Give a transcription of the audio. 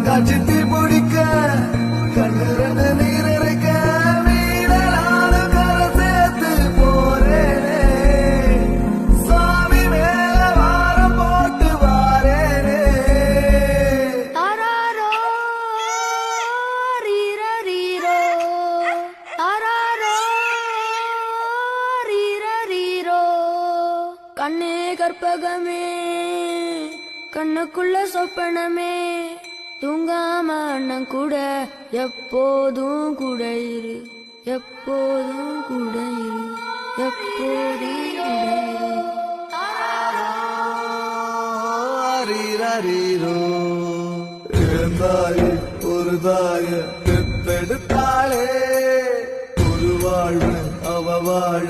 காட்சி பிடிக்க கண்ணு நீரிக்க வீடலான கரை சேர்த்து போறேனே சுவாமி மேல வாரம் போட்டு வாரேனே ஆராரோ ரீரரீரோ ஆராரோ ரீரரீரோ கண்ணே கற்பகமே கண்ணுக்குள்ள சொப்பனமே தூங்காம அண்ணன் கூட எப்போதும் கூட இரு எப்போதும் கூட இரு எப்போதும் ரீரோ இருந்தாய் ஒரு தாய பெத்தெடுத்தாளே ஒரு வாழ்வு அவ வாழ